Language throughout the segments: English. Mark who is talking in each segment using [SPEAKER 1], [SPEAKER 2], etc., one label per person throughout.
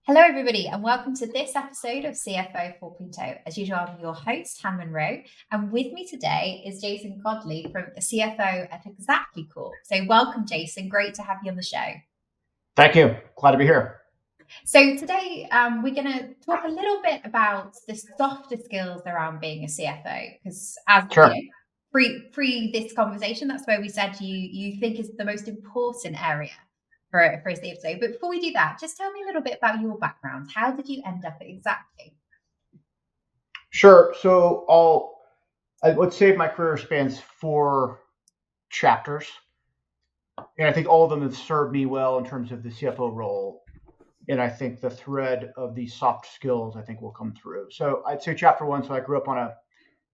[SPEAKER 1] Hello, everybody, and welcome to this episode of CFO 4.0. As usual, I'm your host, Hannah Munro, and with me today is Jason Godley from the CFO at Xactly Corp. So welcome, Jason. Great to have you on the show.
[SPEAKER 2] Thank you. Glad to be here.
[SPEAKER 1] So today we're going to talk a little bit about the softer skills around being a CFO, because as
[SPEAKER 2] Sure.
[SPEAKER 1] pre this conversation, that's where we said you think is the most important area for a CFO. But before we do that, just tell me a little bit about your background. How did you end up at Xactly?
[SPEAKER 2] Sure. So I would say my career spans 4 chapters, and I think all of them have served me well in terms of the CFO role. And I think the thread of these soft skills, I think, will come through. So I'd say chapter 1. So I grew up on a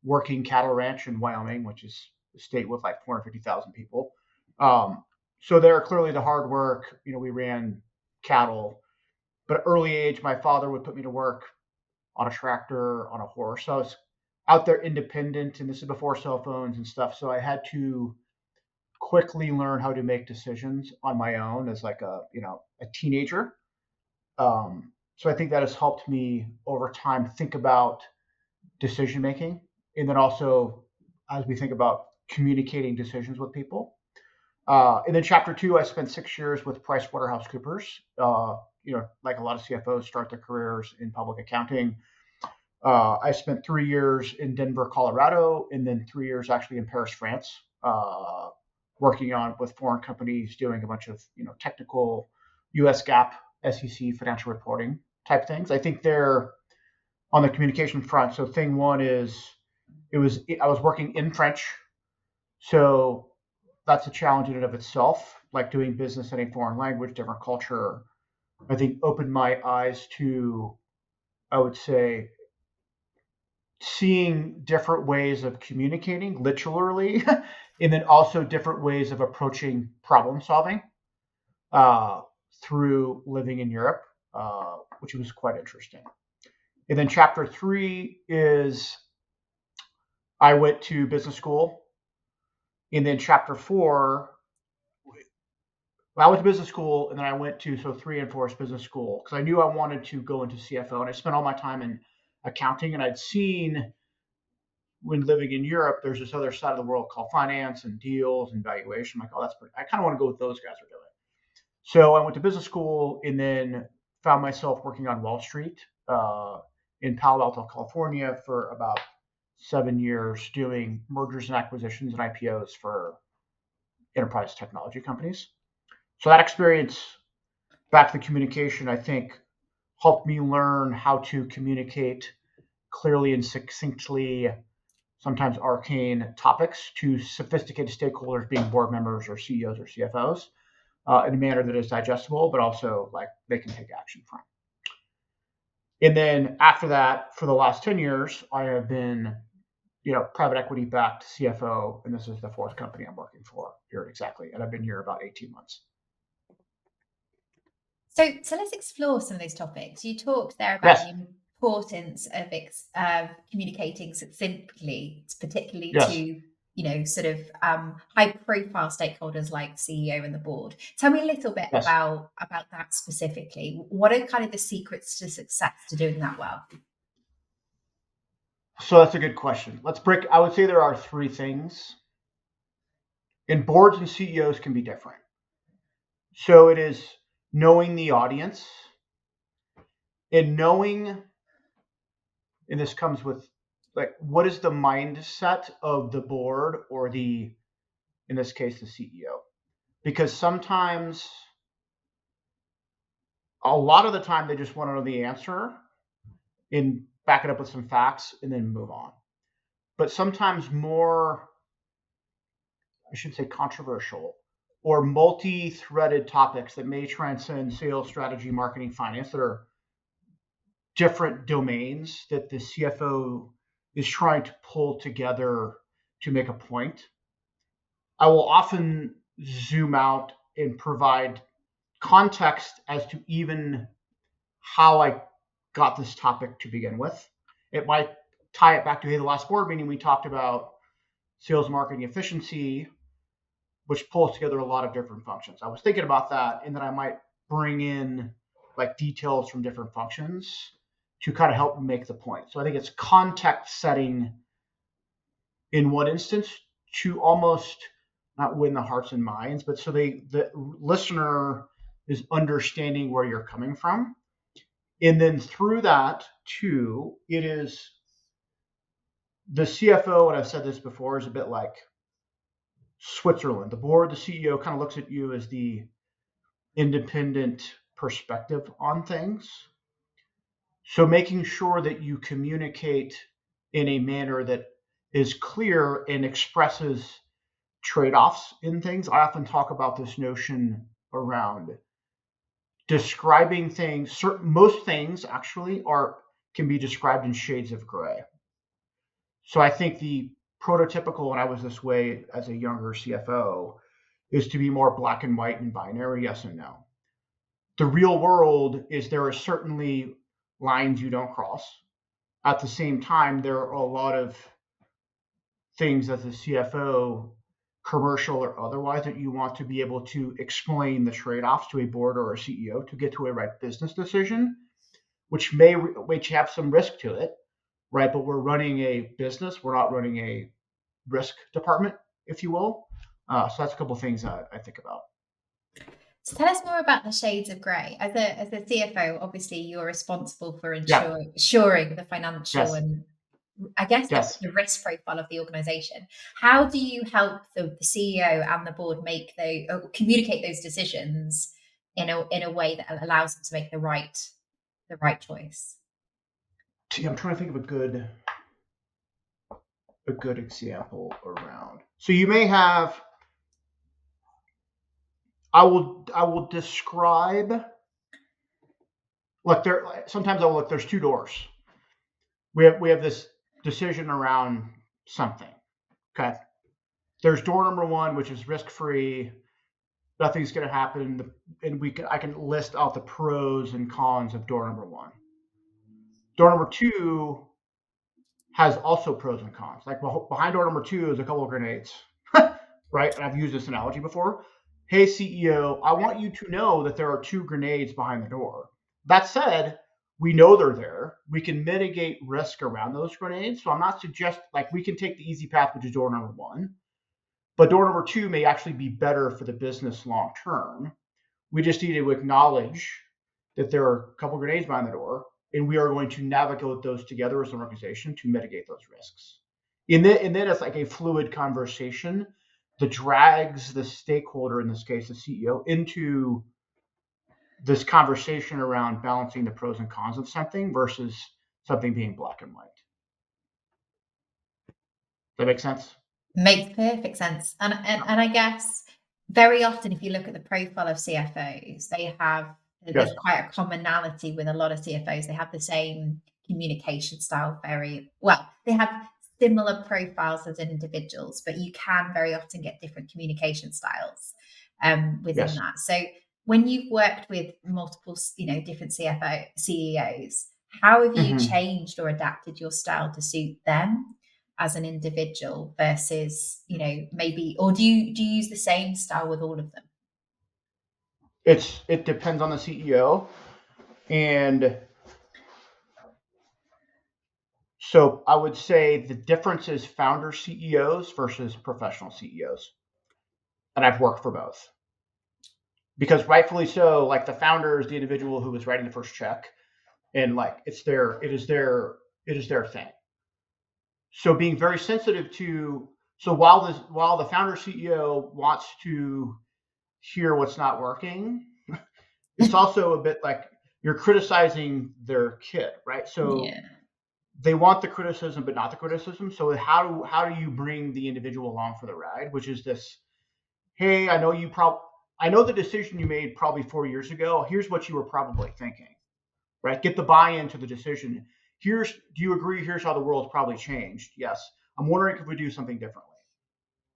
[SPEAKER 2] working cattle ranch in Wyoming, which is a state with like 450,000 people. So there, clearly the hard work. We ran cattle, but at early age, my father would put me to work on a tractor, on a horse. So I was out there independent, and this is before cell phones and stuff. So I had to quickly learn how to make decisions on my own as like a teenager. So I think that has helped me over time think about decision making, and then also as we think about communicating decisions with people. And then chapter 2, I spent 6 years with PricewaterhouseCoopers. Like a lot of CFOs start their careers in public accounting. I spent 3 years in Denver, Colorado, and then 3 years actually in Paris, France, working on with foreign companies, doing a bunch of technical U.S. GAAP, SEC financial reporting type things. I think they're on the communication front. So thing one is I was working in French, so that's a challenge in and of itself. Like doing business in a foreign language, different culture, I think opened my eyes to, I would say, seeing different ways of communicating, literally, and then also different ways of approaching problem solving through living in Europe, which was quite interesting. And then chapter 3 is I went to business school. And then chapter 4, I went to business school, and then I went to 3 and 4 is business school because I knew I wanted to go into CFO, and I spent all my time in accounting, and I'd seen when living in Europe, there's this other side of the world called finance and deals and valuation. I'm like, oh, that's pretty. I kind of want to go what those guys are doing. So I went to business school and then found myself working on Wall Street in Palo Alto, California, for about 7 years, doing mergers and acquisitions and IPOs for enterprise technology companies. So that experience, back to the communication, I think helped me learn how to communicate clearly and succinctly, sometimes arcane topics to sophisticated stakeholders, being board members or CEOs or CFOs, in a manner that is digestible, but also like they can take action from. And then after that, for the last 10 years, I have been, private equity backed CFO, and this is the 4th company I'm working for here at Xactly, and I've been here about 18 months.
[SPEAKER 1] So let's explore some of those topics. You talked there about the importance of communicating succinctly, particularly to sort of high-profile stakeholders like CEO and the board. Tell me a little bit about that specifically. What are kind of the secrets to success to doing that well?
[SPEAKER 2] So that's a good question. I would say there are 3 things. And boards and CEOs can be different. So it is knowing the audience and knowing, and this comes with like, what is the mindset of the board or in this case, the CEO? Because sometimes, a lot of the time, they just want to know the answer and back it up with some facts and then move on. But sometimes more, I should say, controversial or multi-threaded topics that may transcend sales, strategy, marketing, finance, that are different domains that the CFO is trying to pull together to make a point. I will often zoom out and provide context as to even how I got this topic to begin with. It might tie it back to, hey, the last board meeting we talked about sales marketing efficiency, which pulls together a lot of different functions. I was thinking about that, and then I might bring in like details from different functions to kind of help make the point. So I think it's context setting in one instance to almost not win the hearts and minds, but so the listener is understanding where you're coming from. And then through that too, it is the CFO, and I've said this before, is a bit like Switzerland. The board, the CEO kind of looks at you as the independent perspective on things. So making sure that you communicate in a manner that is clear and expresses trade-offs in things. I often talk about this notion around describing things. Most things actually can be described in shades of gray. So I think the prototypical, and I was this way as a younger CFO, is to be more black and white and binary, yes and no. The real world is there are certainly lines you don't cross. At the same time, there are a lot of things as a CFO, commercial or otherwise, that you want to be able to explain the trade-offs to a board or a CEO to get to a right business decision, which have some risk to it, right? But we're running a business. We're not running a risk department, if you will. So that's a couple of things that I think about.
[SPEAKER 1] So tell us more about the shades of grey. As a CFO, obviously you're responsible for ensuring the financial and I guess the risk profile of the organization. How do you help the CEO and the board communicate those decisions in a way that allows them to make the right choice?
[SPEAKER 2] I'm trying to think of a good example around. So you may have. I will describe. Look, sometimes I will look. There's two doors. We have this decision around something. Okay. There's door number one, which is risk-free. Nothing's going to happen, and I can list out the pros and cons of door number one. Door number two has also pros and cons. Like behind door number two is a couple of grenades, right? And I've used this analogy before. Hey, CEO, I want you to know that there are two grenades behind the door. That said, we know they're there. We can mitigate risk around those grenades. So I'm not suggesting, we can take the easy path, which is door number one. But door number two may actually be better for the business long term. We just need to acknowledge that there are a couple of grenades behind the door, and we are going to navigate those together as an organization to mitigate those risks. And then it's like a fluid conversation that drags the stakeholder, in this case, the CEO, into this conversation around balancing the pros and cons of something versus something being black and white. Does that make sense?
[SPEAKER 1] Makes perfect sense. And I guess very often, if you look at the profile of CFOs, there's quite a commonality with a lot of CFOs. They have the same communication style very well. They have similar profiles as individuals, but you can very often get different communication styles within that. So when you've worked with multiple, different CEOs, how have you changed or adapted your style to suit them as an individual versus, maybe, or do you use the same style with all of them?
[SPEAKER 2] It depends on the CEO. And so I would say the difference is founder CEOs versus professional CEOs. And I've worked for both. Because rightfully so, the founder is the individual who was writing the first check, and it is their thing. So being very sensitive to, while the founder CEO wants to hear what's not working, it's also a bit like you're criticizing their kid, right? So they want the criticism, but not the criticism. So how do you bring the individual along for the ride? Which is this: hey, I know the decision you made probably 4 years ago. Here's what you were probably thinking, right? Get the buy-in to the decision. Do you agree? Here's how the world's probably changed. Yes. I'm wondering if we do something differently.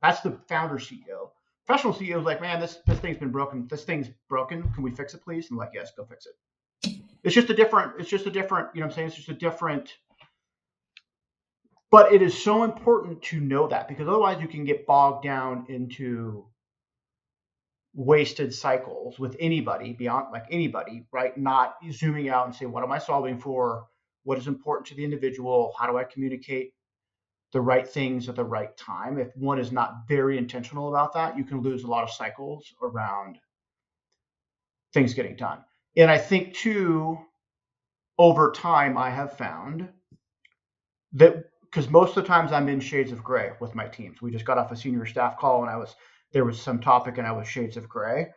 [SPEAKER 2] That's the founder CEO. Professional CEO is like, man, this thing's been broken. This thing's broken. Can we fix it, please? And yes, go fix it. It's just a different, you know what I'm saying? It's just a different, but it is so important to know that, because otherwise you can get bogged down into wasted cycles with anybody beyond anybody, right? Not zooming out and saying, what am I solving for? What is important to the individual? How do I communicate the right things at the right time? If one is not very intentional about that, you can lose a lot of cycles around things getting done. And I think too, over time, I have found that, because most of the times I'm in shades of gray with my teams. We just got off a senior staff call and there was some topic and I was shades of gray.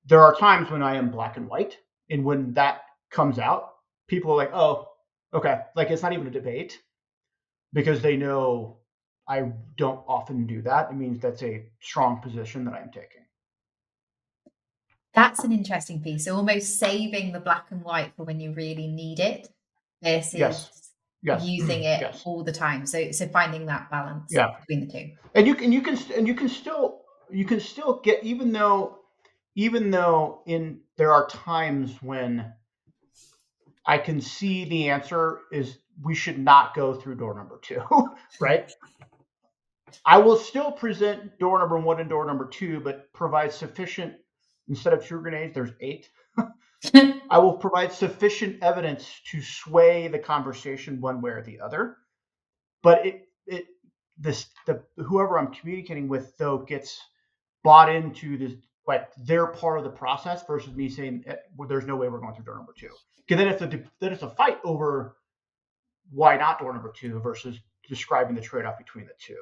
[SPEAKER 2] There are times when I am black and white. And when that comes out, people are like, oh, okay. Like, it's not even a debate, because they know I don't often do that. It means that's a strong position that I'm taking.
[SPEAKER 1] That's an interesting piece. So almost saving the black and white for when you really need it versus using it all the time. So finding that balance between the two.
[SPEAKER 2] And you can still get, even though there are times when I can see the answer is we should not go through door number 2, right? I will still present door number 1 and door number 2, but provide sufficient, instead of 2 grenades, there's 8. I will provide sufficient evidence to sway the conversation one way or the other. But whoever I'm communicating with, though, gets bought into this, like, they're part of the process, versus me saying, well, there's no way we're going through door number 2. Because then it's a fight over why not door number 2 versus describing the trade-off between the two.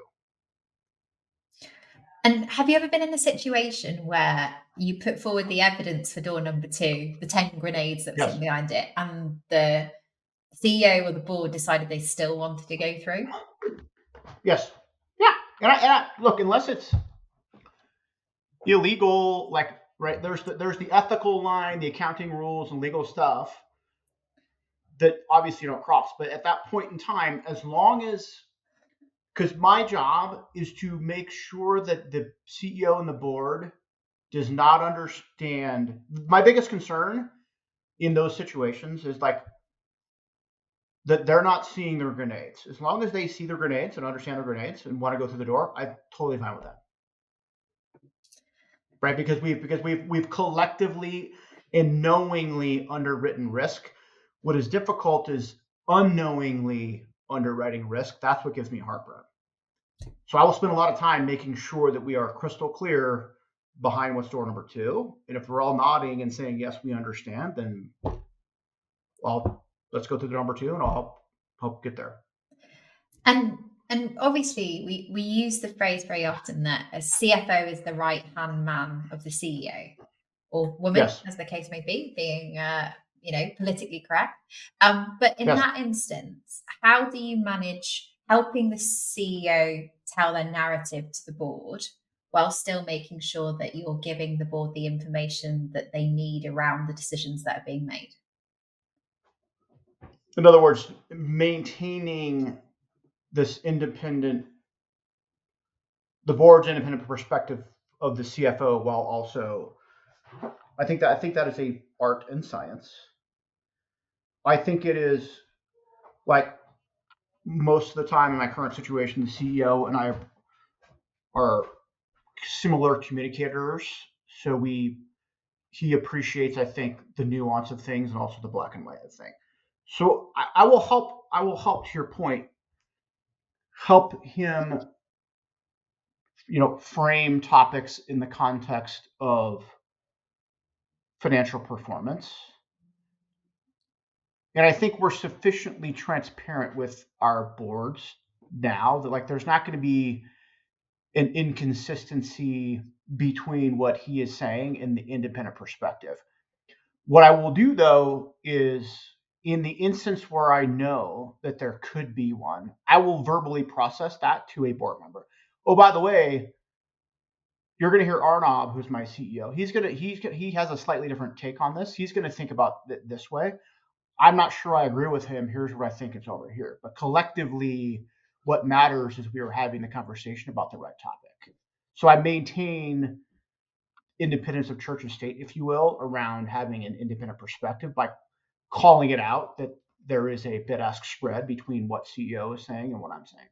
[SPEAKER 1] And have you ever been in a situation where you put forward the evidence for door number 2, the 10 grenades that were sitting behind it, and the CEO or the board decided they still wanted to go through?
[SPEAKER 2] Yes. Yeah. And I look, unless it's illegal, like, right, there's the ethical line, the accounting rules and legal stuff that obviously you don't cross. But at that point in time, as long as, because my job is to make sure that the CEO and the board does not understand. My biggest concern in those situations is like that they're not seeing their grenades. As long as they see their grenades and understand their grenades and want to go through the door, I'm totally fine with that. Right? Because we've collectively and knowingly underwritten risk. What is difficult is unknowingly underwriting risk. That's what gives me heartburn. So I will spend a lot of time making sure that we are crystal clear behind what's door number 2. And if we're all nodding and saying, yes, we understand, then, well, let's go through the number 2 and I'll help get there.
[SPEAKER 1] And obviously we use the phrase very often that a CFO is the right-hand man of the CEO, or woman, as the case may be, being politically correct. But in that instance, how do you manage helping the CEO tell their narrative to the board while still making sure that you're giving the board the information that they need around the decisions that are being made?
[SPEAKER 2] In other words, maintaining this the board's independent perspective of the CFO, while also, I think that is a art and science. I think it is, like, most of the time in my current situation, the CEO and I are similar communicators. So he appreciates, I think, the nuance of things and also the black and white of things. So I will help, to your point, help him, frame topics in the context of financial performance. And I think we're sufficiently transparent with our boards now that, like, there's not going to be an inconsistency between what he is saying and the independent perspective. What I will do, though, is in the instance where I know that there could be one, I will verbally process that to a board member. Oh, by the way, you're going to hear Arnab, who's my CEO. He has a slightly different take on this. He's going to think about it this way. I'm not sure I agree with him. Here's what I think it's over here. But collectively, what matters is we are having the conversation about the right topic. So I maintain independence of church and state, if you will, around having an independent perspective by calling it out that there is a bid-ask spread between what CEO is saying and what I'm saying.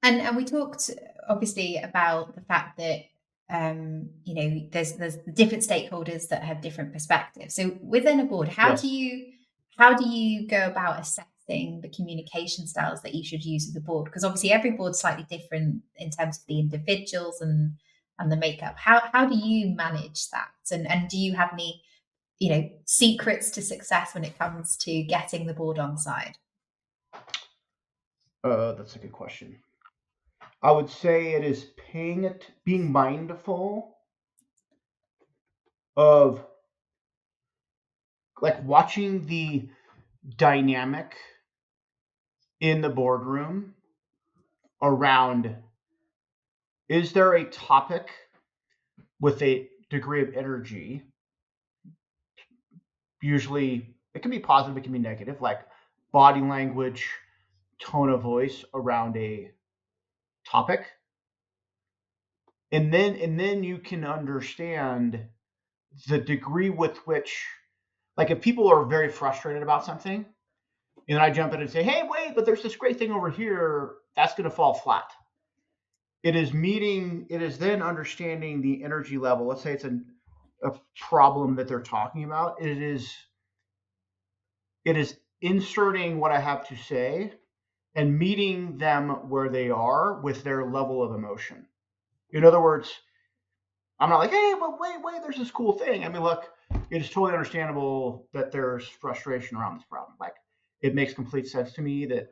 [SPEAKER 1] And we talked obviously about the fact that there's different stakeholders that have different perspectives. So within a board, how
[SPEAKER 2] Yes.
[SPEAKER 1] do you go about assessing the communication styles that you should use with the board? Because obviously every board's slightly different in terms of the individuals and the makeup. How do you manage that? And do you have any, secrets to success when it comes to getting the board on side?
[SPEAKER 2] That's a good question. I would say it is being mindful of like watching the dynamic in the boardroom around, is there a topic with a degree of energy? Usually it can be positive, it can be negative, like body language, tone of voice around a topic. And then you can understand the degree with which, like if people are very frustrated about something, and then I jump in and say, hey, wait, but there's this great thing over here, that's going to fall flat. It is then understanding the energy level. Let's say it's a problem that they're talking about. It is inserting what I have to say and meeting them where they are with their level of emotion. In other words, I'm not like, hey, but wait, there's this cool thing. I mean, look, it is totally understandable that there's frustration around this problem. Like, it makes complete sense to me that,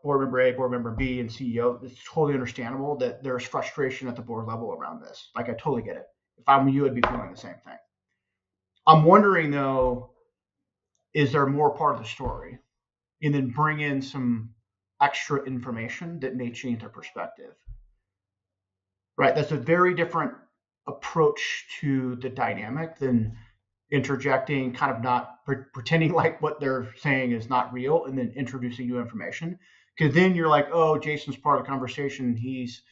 [SPEAKER 2] board member A, board member B, and CEO, it's totally understandable that there's frustration at the board level around this. Like, I totally get it. If I'm you, I'd be feeling the same thing. I'm wondering, though, is there more part of the story? And then bring in some extra information that may change their perspective. Right? That's a very different approach to the dynamic than interjecting, kind of not pretending like what they're saying is not real, and then introducing new information. Because then you're like, oh, Jason's part of the conversation. He's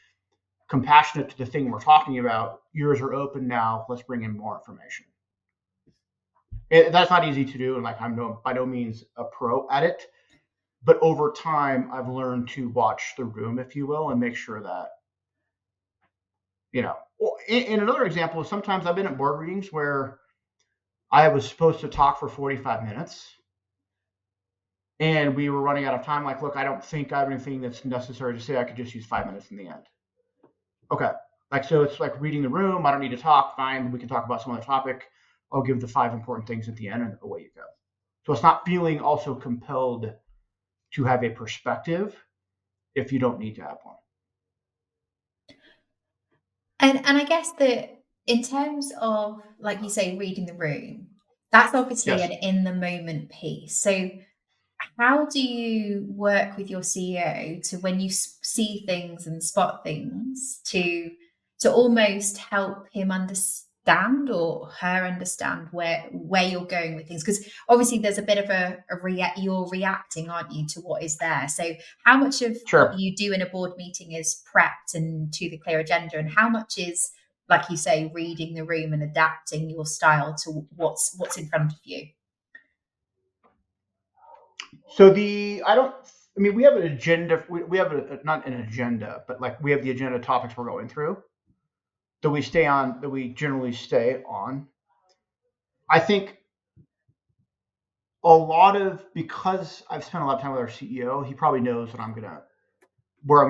[SPEAKER 2] compassionate to the thing we're talking about. Ears are open now. Let's bring in more information. That's not easy to do, and like I'm by no means a pro at it. But over time, I've learned to watch the room, if you will, and make sure that, in another example, sometimes I've been at board meetings where I was supposed to talk for 45 minutes and we were running out of time. Like, look, I don't think I have anything that's necessary to say. I could just use 5 minutes in the end. Okay. So it's like reading the room. I don't need to talk. Fine. We can talk about some other topic. I'll give the 5 important things at the end and away you go. So it's not feeling also compelled to have a perspective if you don't need to have one.
[SPEAKER 1] And I guess that in terms of, like you say, reading the room, that's obviously an in the moment piece. So how do you work with your CEO to, when you see things and spot things, to almost help him understand or her understand where you're going with things? Because obviously there's a bit of you're reacting, aren't you, to what is there. So how much of what you do in a board meeting is prepped and to the clear agenda, and how much is, like you say, reading the room and adapting your style to what's in front of you?
[SPEAKER 2] So we have an agenda. We have not an agenda, but like we have the agenda topics we're going through that we generally stay on. I think because I've spent a lot of time with our CEO, he probably knows where I'm going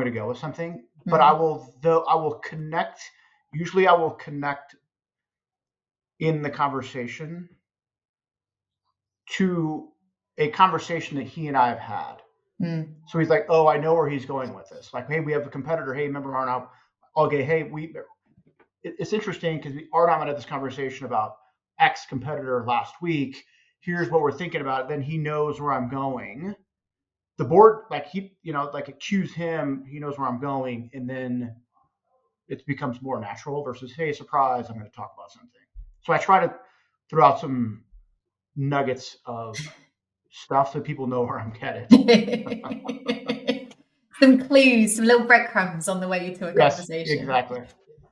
[SPEAKER 2] to go with something, but I will connect. Usually I will connect in the conversation to a conversation that he and I have had. So he's like, oh, I know where he's going with this. Like, hey, we have a competitor. Hey, remember Arnaud? Okay, hey, it's interesting because Arnaud had this conversation about X competitor last week. Here's what we're thinking about. Then he knows where I'm going. The board, it cues him. He knows where I'm going, and then it becomes more natural versus, hey, surprise, I'm going to talk about something. So I try to throw out some nuggets of stuff so people know where I'm headed.
[SPEAKER 1] Some clues, some little breadcrumbs on the way to a conversation.
[SPEAKER 2] Exactly.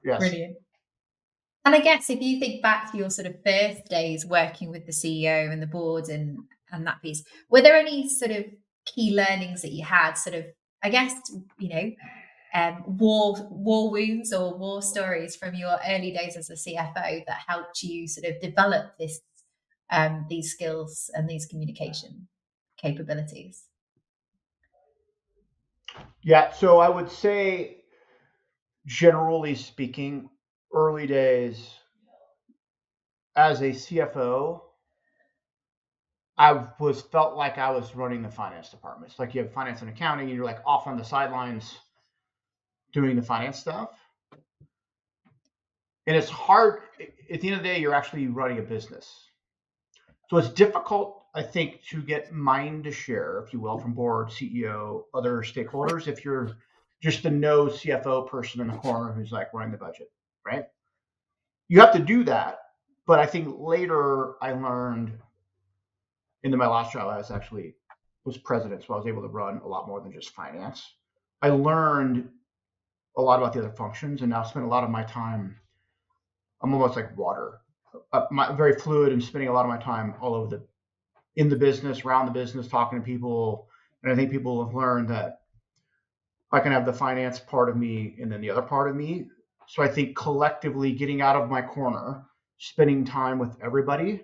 [SPEAKER 2] Yes.
[SPEAKER 1] Brilliant. And I guess if you think back to your sort of first days working with the CEO and the board and that piece, were there any sort of key learnings that you had, sort of, I guess, war wounds or war stories from your early days as a CFO that helped you sort of develop these skills and these communication capabilities?
[SPEAKER 2] Yeah, so I would say, generally speaking, early days as a CFO, I felt like I was running the finance department. It's like you have finance and accounting, and you're like off on the sidelines doing the finance stuff. And it's hard. At the end of the day, you're actually running a business. So it's difficult, I think, to get mind to share, if you will, from board, CEO, other stakeholders, if you're just the no CFO person in the corner who's like running the budget, right? You have to do that. But I think later I learned, in my last job, I was president, so I was able to run a lot more than just finance. I learned a lot about the other functions, and now spend a lot of my time. I'm almost like water, very fluid, and spending a lot of my time all over in the business, around the business, talking to people. And I think people have learned that I can have the finance part of me and then the other part of me. So I think collectively getting out of my corner, spending time with everybody,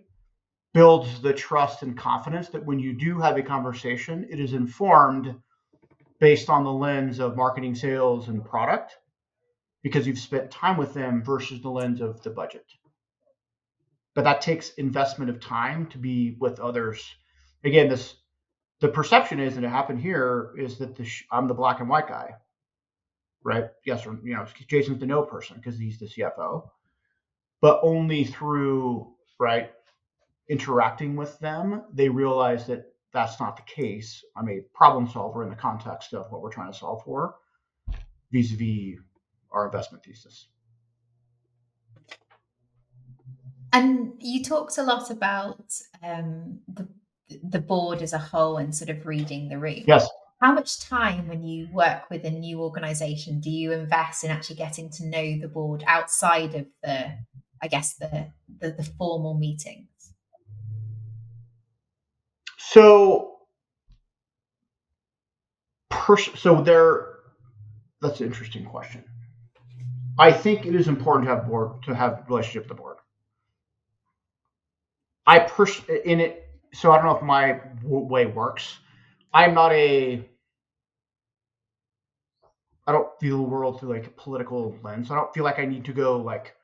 [SPEAKER 2] builds the trust and confidence that when you do have a conversation, it is informed based on the lens of marketing, sales, and product, because you've spent time with them versus the lens of the budget. But that takes investment of time to be with others. Again, the perception is, and it happened here, is that I'm the black and white guy, right? Yes, or Jason's the no person because he's the CFO. But only through interacting with them, they realize that that's not the case. I'm a problem solver in the context of what we're trying to solve for, vis-a-vis our investment thesis.
[SPEAKER 1] And you talked a lot about the board as a whole and sort of reading the room.
[SPEAKER 2] Yes.
[SPEAKER 1] How much time, when you work with a new organization, do you invest in actually getting to know the board outside of the formal meetings?
[SPEAKER 2] So that's an interesting question. I think it is important to have relationship with the board. So I don't know if my way works. I don't view the world through like a political lens. I don't feel like I need to go like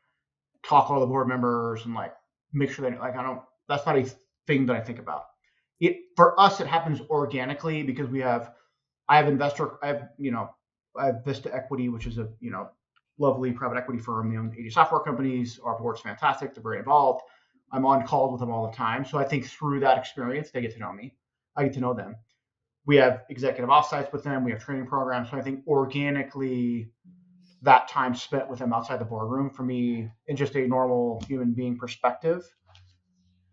[SPEAKER 2] talk to all the board members and like make sure that that's not a thing that I think about. For us, it happens organically because I have Vista Equity, which is a lovely private equity firm. They own 80 software companies. Our board's fantastic. They're very involved. I'm on calls with them all the time. So I think through that experience, they get to know me. I get to know them. We have executive offsites with them. We have training programs. So I think organically, that time spent with them outside the boardroom, for me, in just a normal human being perspective,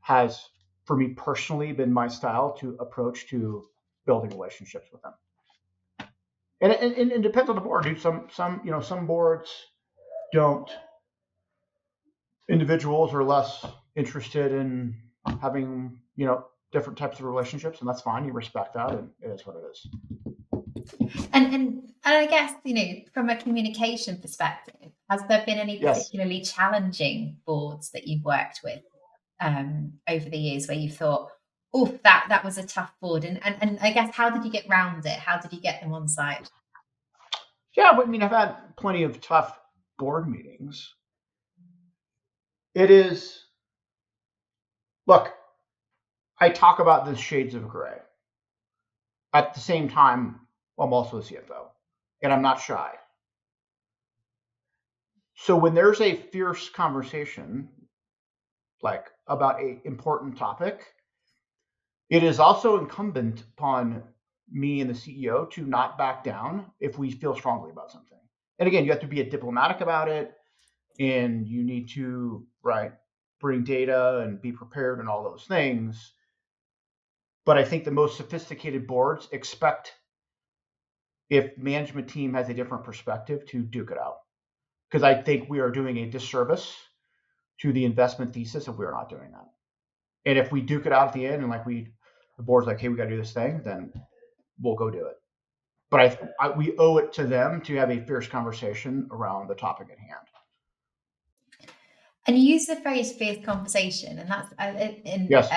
[SPEAKER 2] has, for me personally, been my style to approach to building relationships with them. And it depends on the board, dude. Some boards don't. Individuals are less interested in having different types of relationships, and that's fine. You respect that, and it is what it is.
[SPEAKER 1] And I guess from a communication perspective, has there been any particularly challenging boards that you've worked with over the years where you thought, oh, that was a tough board, and I guess, how did you get around it? How did you get them on side?
[SPEAKER 2] Yeah, but I've had plenty of tough board meetings. Look, I talk about the shades of gray. At the same time, I'm also a CFO, and I'm not shy. So when there's a fierce conversation, like about an important topic, it is also incumbent upon me and the CEO to not back down if we feel strongly about something. And again, you have to be diplomatic about it, and you need to bring data and be prepared and all those things. But I think the most sophisticated boards expect, if management team has a different perspective, to duke it out. Because I think we are doing a disservice to the investment thesis if we're not doing that. And if we duke it out at the end and the board's like, hey, we got to do this thing, then we'll go do it. but we owe it to them to have a fierce conversation around the topic at hand.
[SPEAKER 1] And you use the phrase "fierce conversation," and that's
[SPEAKER 2] yes.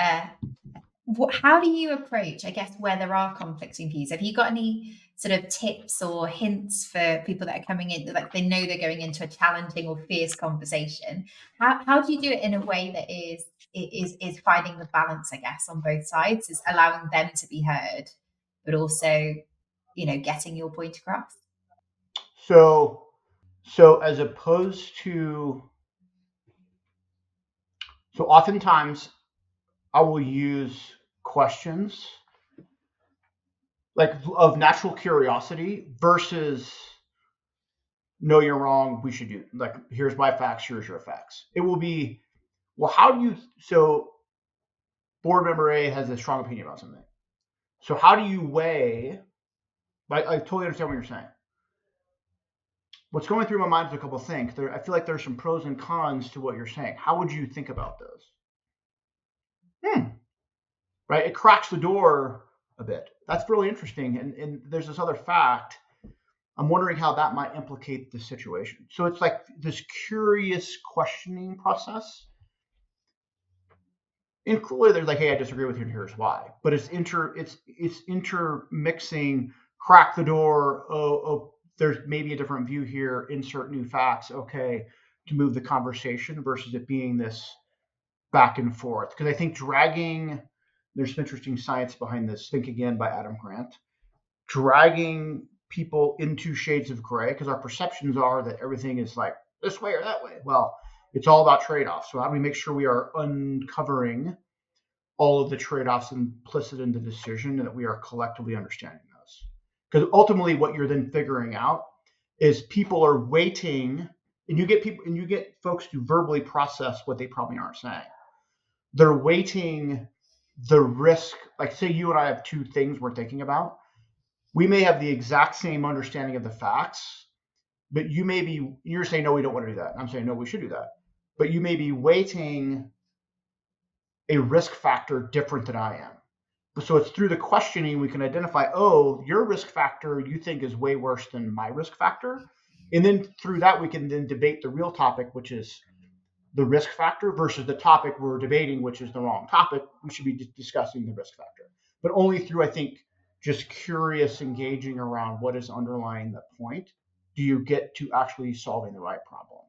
[SPEAKER 1] How do you approach, I guess, where there are conflicting views? Have you got any sort of tips or hints for people that are coming in, like they know they're going into a challenging or fierce conversation? How do you do it in a way that is finding the balance, I guess, on both sides, is allowing them to be heard, but also, getting your point across?
[SPEAKER 2] So as opposed to, so oftentimes I will use questions like of natural curiosity versus no, you're wrong, we should do, like, here's my facts, here's your facts. It will be, well, how do you, so board member A has a strong opinion about something. So how do you weigh, I totally understand what you're saying. What's going through my mind is a couple of things. I feel like there's some pros and cons to what you're saying. How would you think about those? Right? It cracks the door a bit. That's really interesting. And there's this other fact. I'm wondering how that might implicate the situation. So it's like this curious questioning process. And clearly there's like, hey, I disagree with you and here's why. But it's intermixing, crack the door, oh, there's maybe a different view here, insert new facts, okay, to move the conversation versus it being this back and forth. Because I think there's some interesting science behind this, Think Again by Adam Grant, dragging people into shades of gray, because our perceptions are that everything is like this way or that way. Well, it's all about trade-offs. So how do we make sure we are uncovering all of the trade-offs implicit in the decision and that we are collectively understanding those? Because ultimately what you're then figuring out is people are waiting, and you get folks to verbally process what they probably aren't saying. They're weighting the risk, like say you and I have two things we're thinking about. We may have the exact same understanding of the facts, but you're saying, no, we don't want to do that. I'm saying, no, we should do that. But you may be weighting a risk factor different than I am. So it's through the questioning we can identify, oh, your risk factor you think is way worse than my risk factor. And then through that, we can then debate the real topic, which is the risk factor versus the topic we're debating, which is the wrong topic. We should be discussing the risk factor, but only through, I think, just curious engaging around what is underlying the point do you get to actually solving the right problem.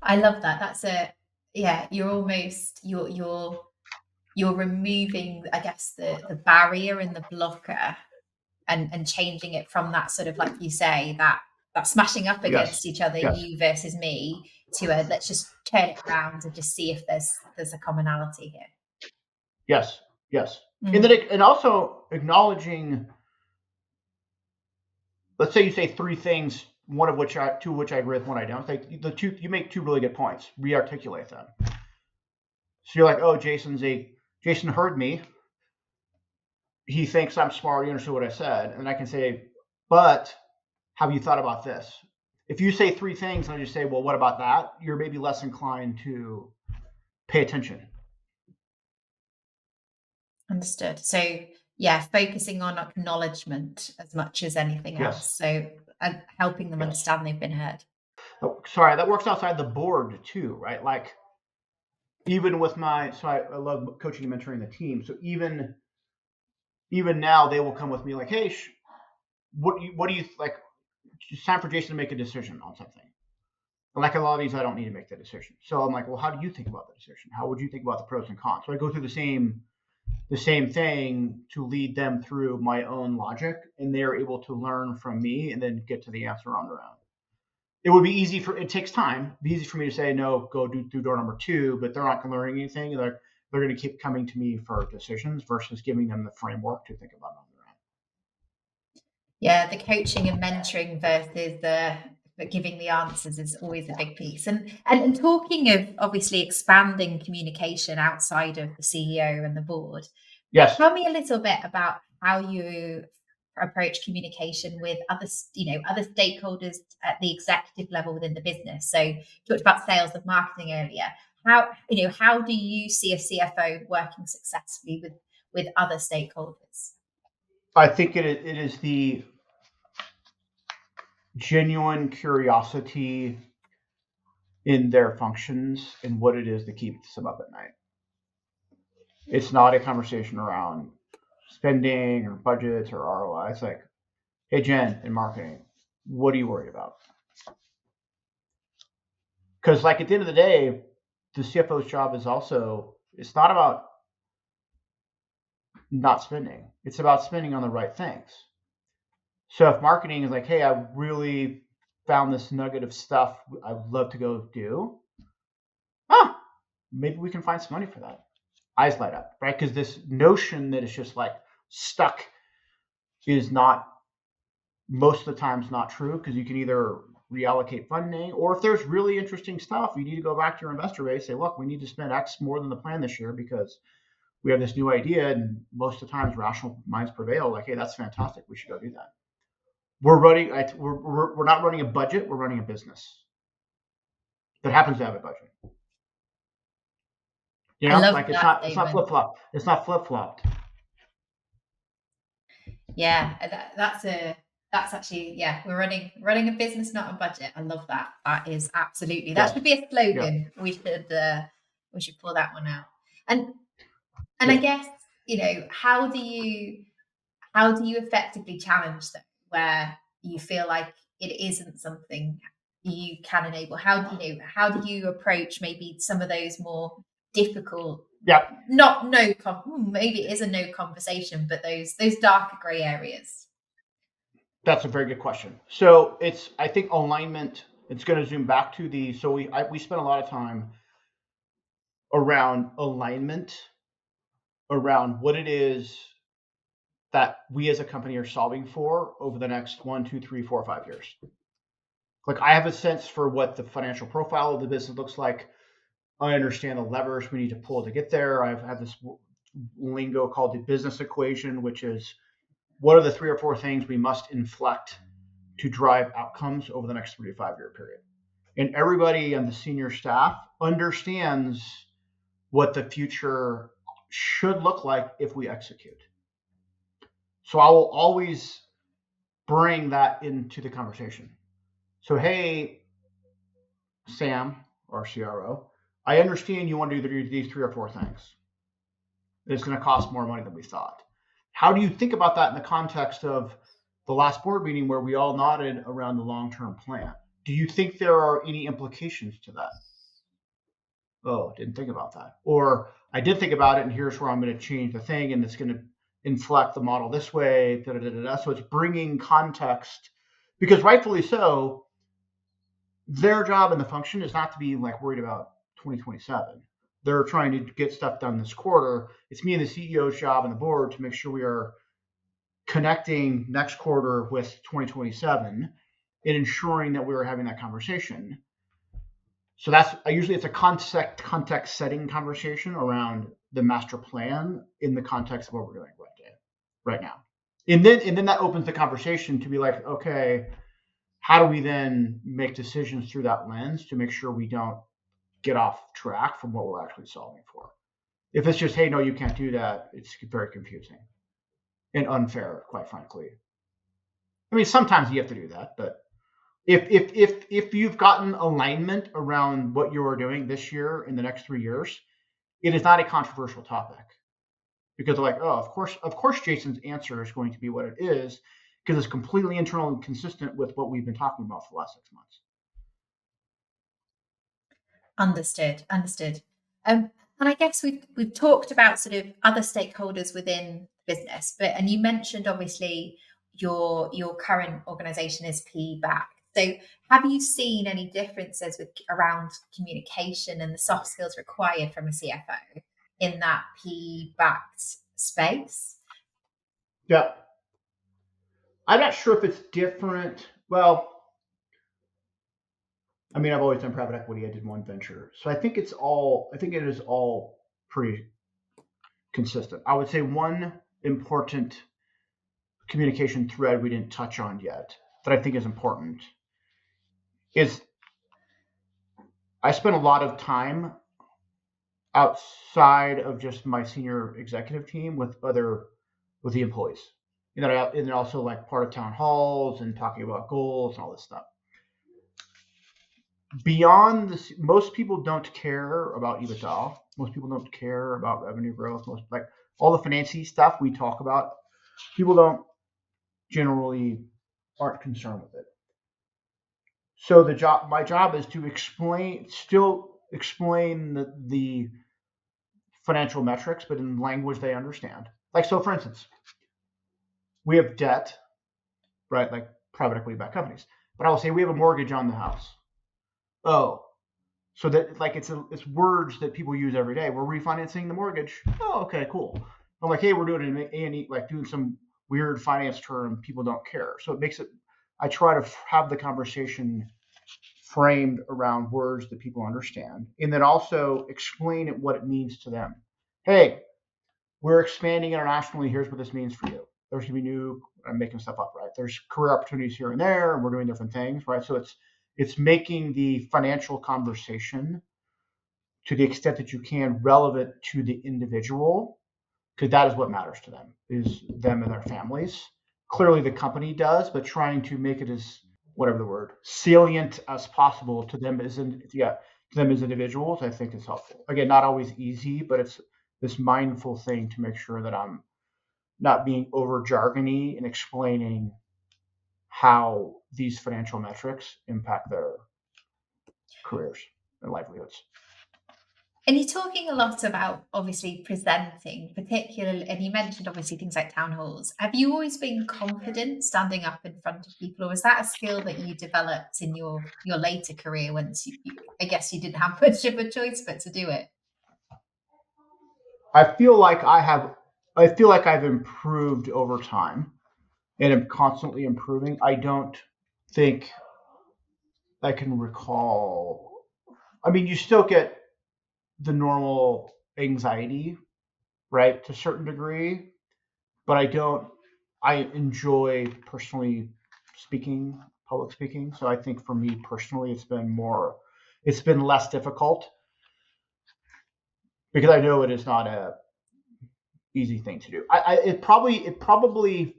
[SPEAKER 1] I love that. That's you're almost, you're removing, I guess, the barrier and the blocker and changing it from that sort of, like you say, that smashing up against each other, you versus me, to let's just turn it around and just see if there's a commonality here.
[SPEAKER 2] Yes. And then and also acknowledging, let's say you say three things, two of which I agree with, one I don't. Like you make two really good points. Re-articulate them. So you're like, oh, Jason heard me. He thinks I'm smart. He understood what I said. And I can say, but have you thought about this? If you say three things and I just say, well, what about that? You're maybe less inclined to pay attention.
[SPEAKER 1] Understood. So focusing on acknowledgement as much as anything else. So helping them understand they've been heard.
[SPEAKER 2] Oh, sorry, that works outside the board too, right? Like even with I love coaching and mentoring the team. So even now they will come with me like, hey, what do you like? It's time for Jason to make a decision on something. And like a lot of these, I don't need to make the decision. So I'm like, well, how do you think about the decision? How would you think about the pros and cons? So I go through the same thing to lead them through my own logic, and they're able to learn from me and then get to the answer on their own. It would be easy it takes time. It'd be easy for me to say, no, go do door number 2, but they're not going to learn anything. They're going to keep coming to me for decisions versus giving them the framework to think about on their own.
[SPEAKER 1] Yeah, the coaching and mentoring versus giving the answers is always a big piece. And talking of obviously expanding communication outside of the CEO and the board.
[SPEAKER 2] Yes.
[SPEAKER 1] Tell me a little bit about how you approach communication with other stakeholders at the executive level within the business. So you talked about sales and marketing earlier. How do you see a CFO working successfully with other stakeholders?
[SPEAKER 2] I think it is the genuine curiosity in their functions and what it is that keeps them up at night. It's not a conversation around spending or budgets or ROI. It's like, hey, Jen, in marketing, what are you worried about? Because like at the end of the day, the CFO's job is also, it's not about not spending. It's about spending on the right things. So if marketing is like, hey, I really found this nugget of stuff I'd love to go do, maybe we can find some money for that. Eyes light up, right? Because this notion that it's just like stuck is not, most of the times, not true, because you can either reallocate funding, or if there's really interesting stuff, you need to go back to your investor base, say, look, we need to spend X more than the plan this year because we have this new idea, and most of the times rational minds prevail, like, hey, that's fantastic, we should go do that. We're not running a budget, we're running a business that happens to have a budget. You know,
[SPEAKER 1] I love
[SPEAKER 2] like
[SPEAKER 1] that
[SPEAKER 2] it's not flip flop. It's not flip flopped.
[SPEAKER 1] Yeah, that's actually, yeah, we're running a business, not a budget. I love that. That is absolutely, that should be a slogan. Yeah. We should pull that one out. And I guess, you know, how do you effectively challenge them where you feel like it isn't something you can enable? How do you approach maybe some of those more difficult, maybe it is a no conversation, but those darker gray areas?
[SPEAKER 2] That's a very good question. So I think alignment, it's going to zoom back to we spent a lot of time around alignment, around what it is that we as a company are solving for over the next 1, 2, 3, 4, 5 years. Like, I have a sense for what the financial profile of the business looks like. I understand the levers we need to pull to get there. I've had this lingo called the business equation, which is what are the 3 or 4 things we must inflect to drive outcomes over the next 3 to 5 year period. And everybody on the senior staff understands what the future should look like if we execute. So I will always bring that into the conversation. So, hey, Sam, our CRO, I understand you want to do these 3 or 4 things. It's going to cost more money than we thought. How do you think about that in the context of the last board meeting where we all nodded around the long-term plan? Do you think there are any implications to that? Oh, didn't think about that. Or I did think about it, and here's where I'm going to change the thing, and it's going to inflect the model this way. So it's bringing context, because rightfully so, their job in the function is not to be like worried about 2027. They're trying to get stuff done this quarter. It's me and the CEO's job and the board to make sure we are connecting next quarter with 2027 and ensuring that we're having that conversation. So usually it's a context setting conversation around the master plan in the context of what we're doing right now. And then that opens the conversation to be like, okay, how do we then make decisions through that lens to make sure we don't get off track from what we're actually solving for? If it's just, hey, no, you can't do that, it's very confusing and unfair, quite frankly. I mean, sometimes you have to do that, but if you've gotten alignment around what you are doing this year in the next 3 years, it is not a controversial topic, because they're like, oh, of course, Jason's answer is going to be what it is, because it's completely internal and consistent with what we've been talking about for the last 6 months.
[SPEAKER 1] Understood. And I guess we've talked about sort of other stakeholders within business, and you mentioned obviously your current organization is PE backed. So have you seen any differences around communication and the soft skills required from a CFO in that PE backed space?
[SPEAKER 2] Yeah. I'm not sure if it's different. Well, I mean, I've always done private equity. I did one venture. So I think it is all pretty consistent. I would say one important communication thread we didn't touch on yet that I think is important is I spent a lot of time outside of just my senior executive team with the employees and then also like part of town halls and talking about goals and all this stuff. Beyond this, most people don't care about EBITDA. Most people don't care about revenue growth. Most, like all the fancy stuff we talk about, people don't generally aren't concerned with it. So my job is to explain the financial metrics, but in language they understand. Like, so for instance, we have debt, right? Like private equity backed companies, but I will say we have a mortgage on the house. Oh, so that like it's words that people use every day. We're refinancing the mortgage. Oh, okay, cool. I'm like, hey, we're doing an A&E, like doing some weird finance term. People don't care. So it makes it, I try to have the conversation framed around words that people understand, and then also explain what it means to them. Hey, we're expanding internationally. Here's what this means for you. There's going to be new, I'm making stuff up, right? There's career opportunities here and there, and we're doing different things, right? So it's making the financial conversation, to the extent that you can, relevant to the individual, because that is what matters to them, is them and their families. Clearly the company does, but trying to make it as, whatever the word, salient as possible to them as individuals, I think is helpful. Again, not always easy, but it's this mindful thing to make sure that I'm not being over jargony and explaining how these financial metrics impact their careers and livelihoods.
[SPEAKER 1] And you're talking a lot about obviously presenting, particularly, and you mentioned obviously things like town halls. Have you always been confident standing up in front of people, or was that a skill that you developed in your later career once I guess you didn't have much of a choice but to do it?
[SPEAKER 2] I feel like I've improved over time and am constantly improving. I don't think I can recall. I mean, you still get the normal anxiety, right, to a certain degree, but I enjoy personally speaking, public speaking. So I think for me personally, it's been less difficult, because I know it is not a easy thing to do. It probably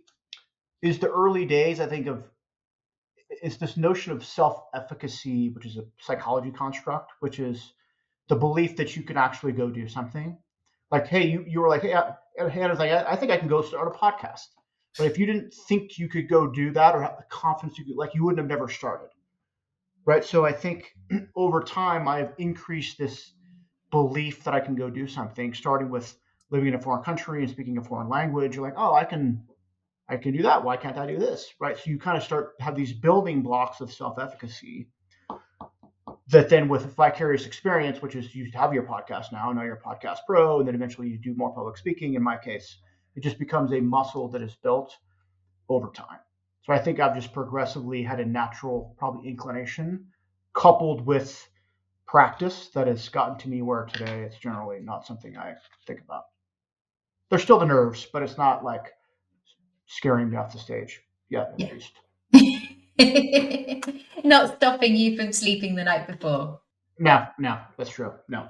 [SPEAKER 2] is the early days, I think, of it's this notion of self-efficacy, which is a psychology construct, which is the belief that you can actually go do something. Like, hey, you were like, hey, Hannah's like, I think I can go start a podcast. But if you didn't think you could go do that or have the confidence you could, like, you wouldn't have never started, right? So I think over time I've increased this belief that I can go do something, starting with living in a foreign country and speaking a foreign language. You're like, oh, I can do that. Why can't I do this? Right. So you kind of have these building blocks of self-efficacy that then, with vicarious experience, which is you have your podcast now you're a podcast pro, and then eventually you do more public speaking. In my case, it just becomes a muscle that is built over time. So I think I've just progressively had a natural, probably, inclination coupled with practice that has gotten to me where today it's generally not something I think about. There's still the nerves, but it's not like scaring me off the stage yet, at least.
[SPEAKER 1] Not stopping you from sleeping the night before.
[SPEAKER 2] No, that's true. No.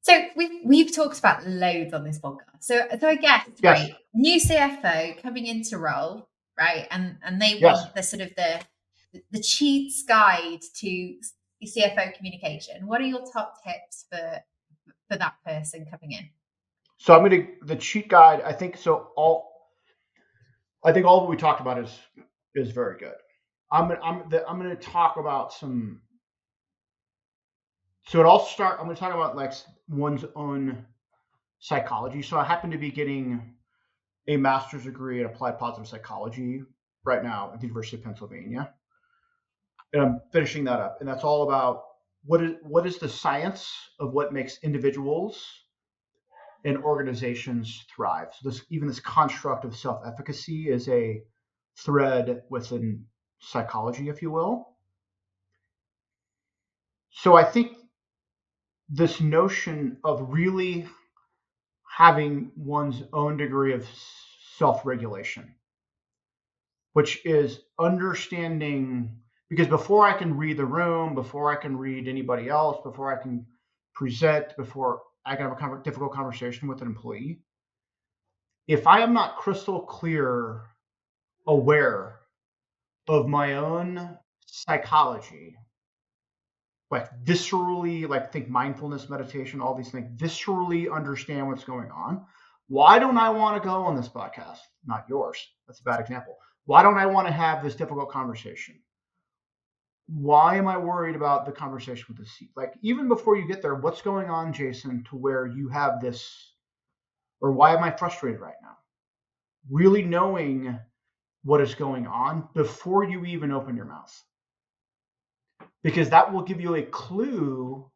[SPEAKER 1] So we've talked about loads on this podcast. So I guess, yes, right, new CFO coming into role, right, and they want the sort of the cheats guide to CFO communication. What are your top tips for that person coming in?
[SPEAKER 2] So the cheat guide, I think so. All what we talked about is very good. I'm going to talk about some. So I'm going to talk about like one's own psychology. So I happen to be getting a master's degree in applied positive psychology right now at the University of Pennsylvania, and I'm finishing that up. And that's all about what is the science of what makes individuals and organizations thrive. So this construct of self-efficacy is a thread within psychology, if you will. So I think this notion of really having one's own degree of self-regulation, which is understanding, because before I can read the room, before I can read anybody else, before I can present, before I can have a difficult conversation with an employee, if I am not crystal clear aware of my own psychology, like viscerally, like think mindfulness, meditation, all these things, viscerally understand what's going on. Why don't I want to go on this podcast? Not yours. That's a bad example. Why don't I want to have this difficult conversation? Why am I worried about the conversation with the seat? Like, even before you get there, what's going on, Jason, to where you have this, or why am I frustrated right now? Really knowing what is going on before you even open your mouth, because that will give you a clue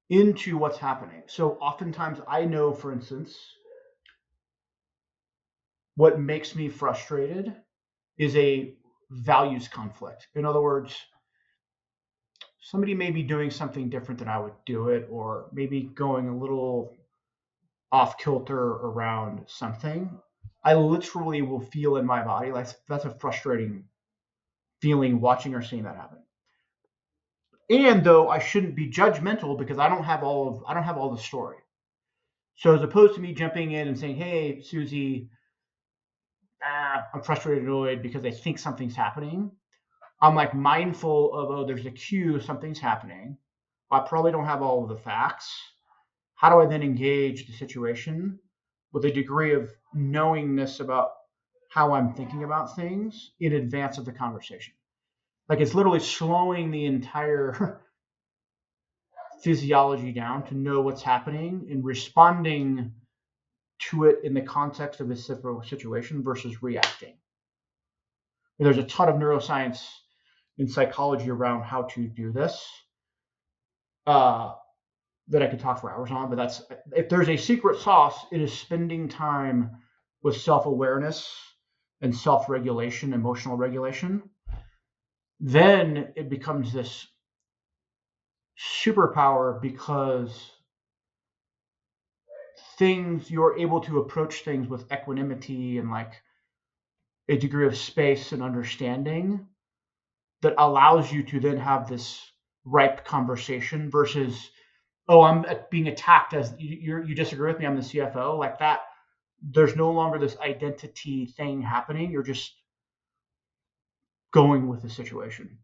[SPEAKER 2] into what's happening. So oftentimes I know, for instance, what makes me frustrated is a values conflict. In other words, somebody may be doing something different than I would do it, or maybe going a little off kilter around something. I literally will feel in my body like that's a frustrating feeling watching or seeing that happen. And though I shouldn't be judgmental because I don't have all the story. So as opposed to me jumping in and saying, "Hey, Susie, I'm frustrated, annoyed because I think something's happening," I'm like mindful of, oh, there's a cue, something's happening. I probably don't have all of the facts. How do I then engage the situation with a degree of knowingness about how I'm thinking about things in advance of the conversation? Like, it's literally slowing the entire physiology down to know what's happening and responding to it in the context of a situation versus reacting. There's a ton of neuroscience and psychology around how to do this that I could talk for hours on, but that's, if there's a secret sauce, it is spending time with self-awareness and self-regulation, emotional regulation. Then it becomes this superpower because you're able to approach things with equanimity and like a degree of space and understanding that allows you to then have this ripe conversation versus, oh, I'm being attacked as you disagree with me, I'm the CFO, like that. There's no longer this identity thing happening. You're just going with the situation.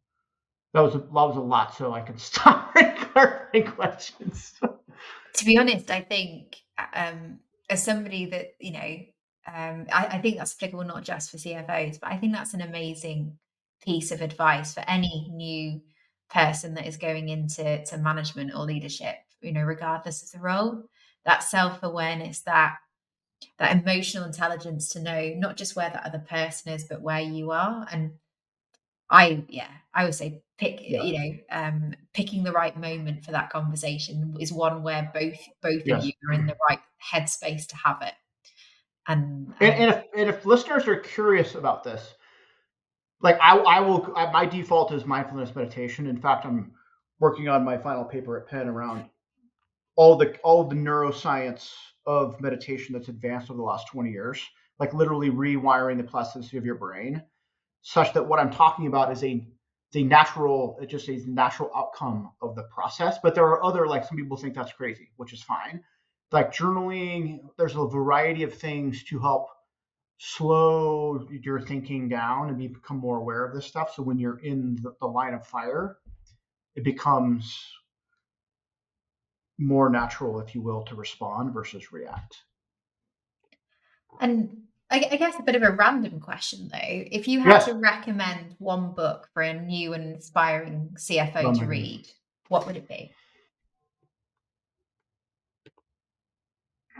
[SPEAKER 2] That was a lot, so I can stop clarifying questions.
[SPEAKER 1] To be honest, I think as somebody that, I think that's applicable not just for CFOs, but I think that's an amazing piece of advice for any new person that is going into management or leadership, regardless of the role. That self-awareness, that emotional intelligence to know not just where the other person is, but where you are. And I would say picking the right moment for that conversation is one where both of you are in the right headspace to have it. And
[SPEAKER 2] if listeners are curious about this, like I will, my default is mindfulness meditation. In fact, I'm working on my final paper at Penn around all of the neuroscience of meditation that's advanced over the last 20 years, like literally rewiring the plasticity of your brain, such that what I'm talking about is a natural outcome of the process. But there are other, like, some people think that's crazy, which is fine. Like journaling, there's a variety of things to help slow your thinking down and become more aware of this stuff. So when you're in the line of fire, it becomes more natural, if you will, to respond versus react.
[SPEAKER 1] And I guess a bit of a random question, though. If you had to recommend one book for a new and inspiring CFO to read, what would it be?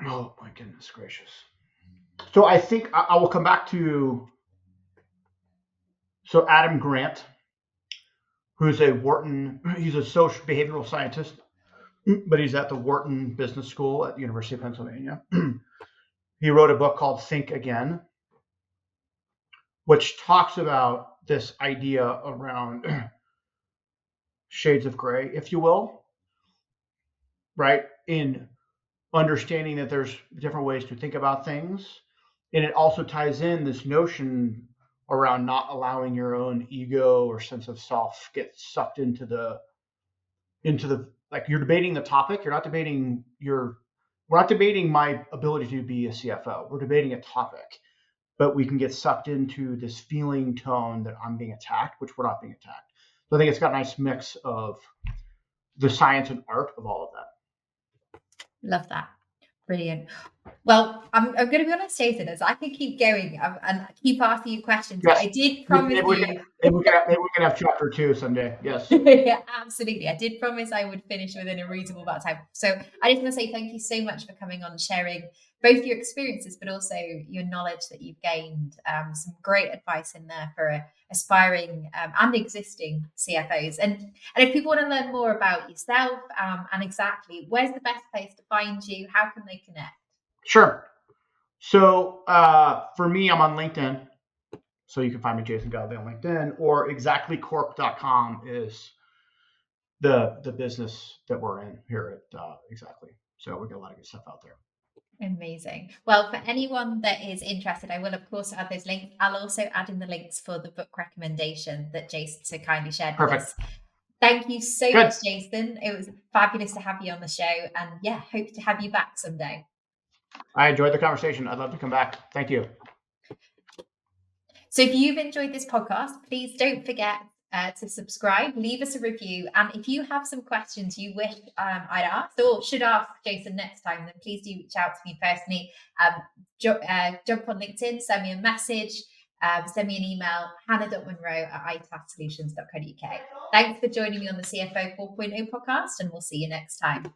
[SPEAKER 2] Oh, my goodness gracious. So I think I will come back to, so Adam Grant, who's he's a social behavioral scientist, but he's at the Wharton Business School at the University of Pennsylvania. He wrote a book called Think Again, which talks about this idea around shades of gray, if you will, right? In understanding that there's different ways to think about things. And it also ties in this notion around not allowing your own ego or sense of self get sucked into the, like, you're debating the topic. We're not debating my ability to be a CFO. We're debating a topic. but we can get sucked into this feeling tone that I'm being attacked, which we're not being attacked. So I think it's got a nice mix of the science and art of all of that.
[SPEAKER 1] Love that. Brilliant. Well, I'm going to be honest, Jason, as I can keep going and keep asking you questions,
[SPEAKER 2] yes.
[SPEAKER 1] but I did promise
[SPEAKER 2] maybe we can have chapter 2 someday. Yes.
[SPEAKER 1] Yeah, absolutely. I did promise I would finish within a reasonable amount of time. So I just want to say thank you so much for coming on and sharing both your experiences, but also your knowledge that you've gained. Some great advice in there for aspiring and existing CFOs. And if people want to learn more about yourself and Xactly, where's the best place to find you? How can they connect?
[SPEAKER 2] Sure. So for me, I'm on LinkedIn. So you can find me, Jason Godley, on LinkedIn, or xactlycorp.com is the business that we're in here at Xactly. So we got a lot of good stuff out there.
[SPEAKER 1] Amazing. Well, for anyone that is interested, I will of course add those links. I'll also add in the links for the book recommendation that Jason so kindly shared with us. Thank you so much, Jason. It was fabulous to have you on the show, and yeah, hope to have you back someday.
[SPEAKER 2] I enjoyed the conversation. I'd love to come back. Thank you.
[SPEAKER 1] So if you've enjoyed this podcast, please don't forget to subscribe, leave us a review. And if you have some questions you wish I'd asked or should ask Jason next time, then please do reach out to me personally. Jump on LinkedIn, send me a message, send me an email, hannah.munro@itassolutions.co.uk. Thanks for joining me on the CFO 4.0 podcast, and we'll see you next time.